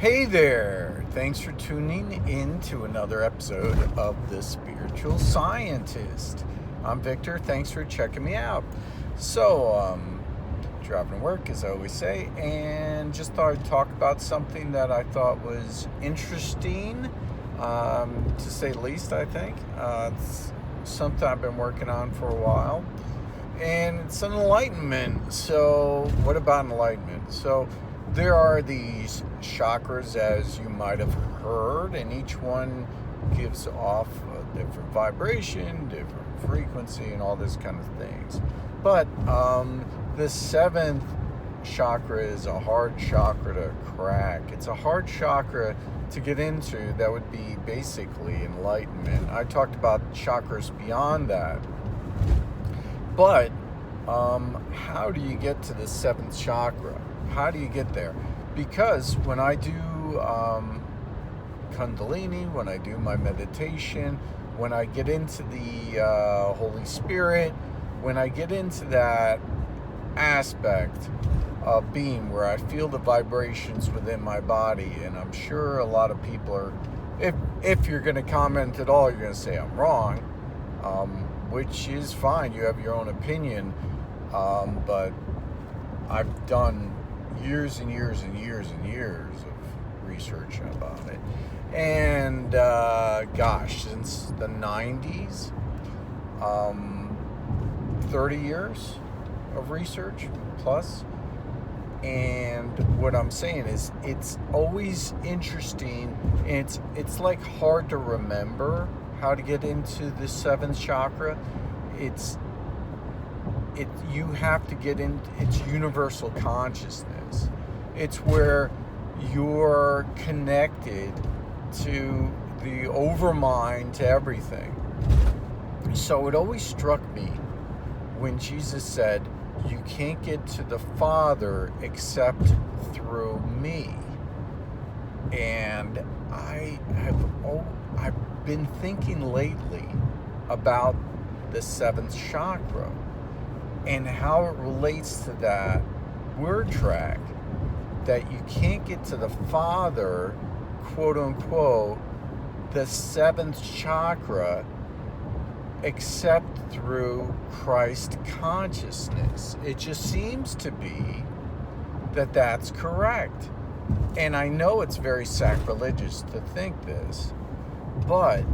Hey there! Thanks for tuning in to another episode of The Spiritual Scientist. I'm Victor. Thanks for checking me out. So, driving to work, as I always say, and just thought I'd talk about something that I thought was interesting, to say the least, I think. It's something I've been working on for a while, and it's an enlightenment. So, what about enlightenment? So, there are these chakras, as you might have heard, and each one gives off a different vibration, different frequency, and all this kind of things. But the 7th chakra is a hard chakra to crack. It's a hard chakra to get into. That would be basically enlightenment. I talked about chakras beyond that. But how do you get to the 7th chakra? How do you get there? Because when I do Kundalini, when I do my meditation, when I get into the Holy Spirit, when I get into that aspect of being where I feel the vibrations within my body, and I'm sure a lot of people are, if you're going to comment at all, you're going to say I'm wrong, which is fine. You have your own opinion, but I've done years and years and years and years of research about it, and since the 90s, 30 years of research plus. And what I'm saying is, it's always interesting, and it's like hard to remember how to get into the 7th chakra. You have to get in. It's universal consciousness. It's where you're connected to the overmind, to everything. So it always struck me when Jesus said, you can't get to the Father except through me. And I've been thinking lately about the 7th chakra and how it relates to that word track, that you can't get to the Father, quote unquote, the 7th chakra, except through Christ consciousness. It just seems to be that that's correct. And I know it's very sacrilegious to think this, but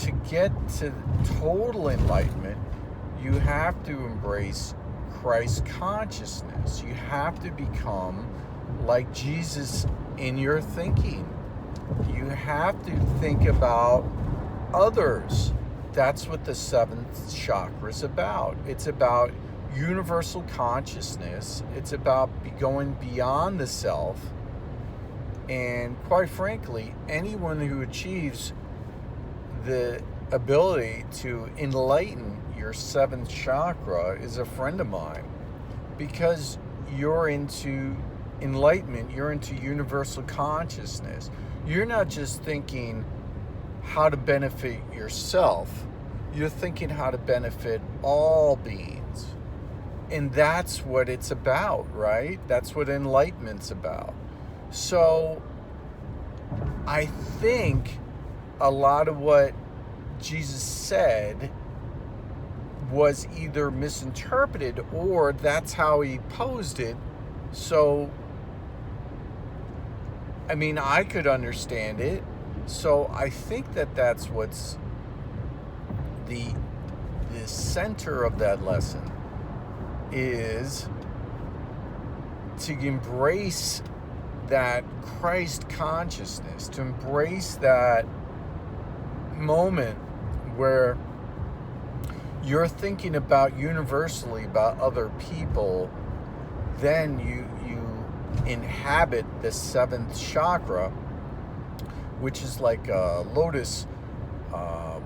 to get to total enlightenment, you have to embrace Christ consciousness. You have to become like Jesus in your thinking. You have to think about others. That's what the 7th chakra is about. It's about universal consciousness. It's about going beyond the self. And quite frankly, anyone who achieves the ability to enlighten your 7th chakra is a friend of mine, because you're into enlightenment, you're into universal consciousness. You're not just thinking how to benefit yourself, you're thinking how to benefit all beings. And that's what it's about, right? That's what enlightenment's about. So I think a lot of what Jesus said was either misinterpreted, or that's how he posed it. So, I mean, I could understand it. So I think that that's what's the center of that lesson, is to embrace that Christ consciousness, to embrace that moment where you're thinking about universally about other people. Then you inhabit the 7th chakra, which is like a lotus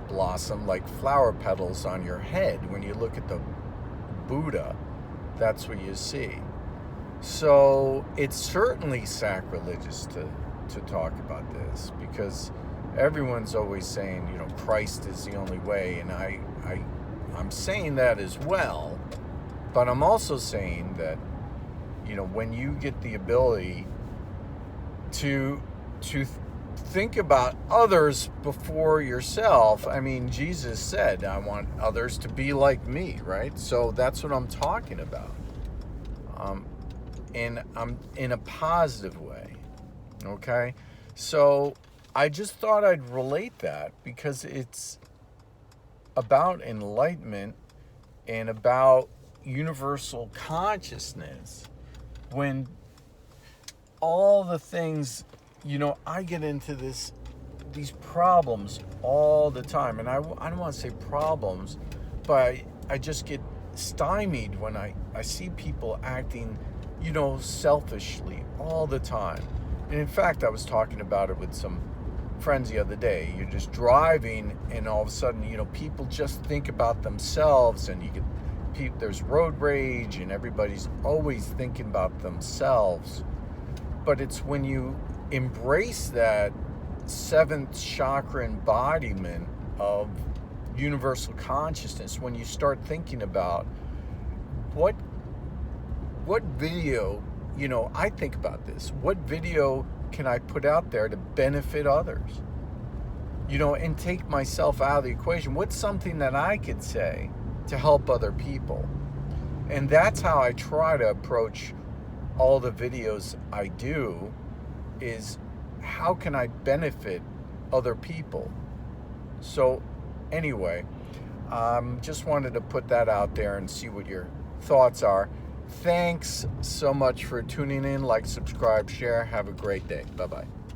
blossom, like flower petals on your head. When you look at the Buddha, that's what you see. So it's certainly sacrilegious to talk about this, because everyone's always saying, Christ is the only way, and I'm saying that as well, but I'm also saying that, when you get the ability to to think about others before yourself. I mean, Jesus said, I want others to be like me, right? So that's what I'm talking about. And I'm in a positive way, okay? So I just thought I'd relate that because it's about enlightenment and about universal consciousness. When all the things, I get into these problems all the time, and I don't want to say problems, but I just get stymied when I see people acting, selfishly all the time. And in fact, I was talking about it with some friends the other day. You're just driving, and all of a sudden, people just think about themselves, and there's road rage, and everybody's always thinking about themselves. But it's when you embrace that 7th chakra embodiment of universal consciousness, when you start thinking about what video, I think about this, what video can I put out there to benefit others? And take myself out of the equation. What's something that I could say to help other people? And that's how I try to approach all the videos I do, is how can I benefit other people? So anyway, just wanted to put that out there and see what your thoughts are. Thanks so much for tuning in. Like, subscribe, share. Have a great day. Bye-bye.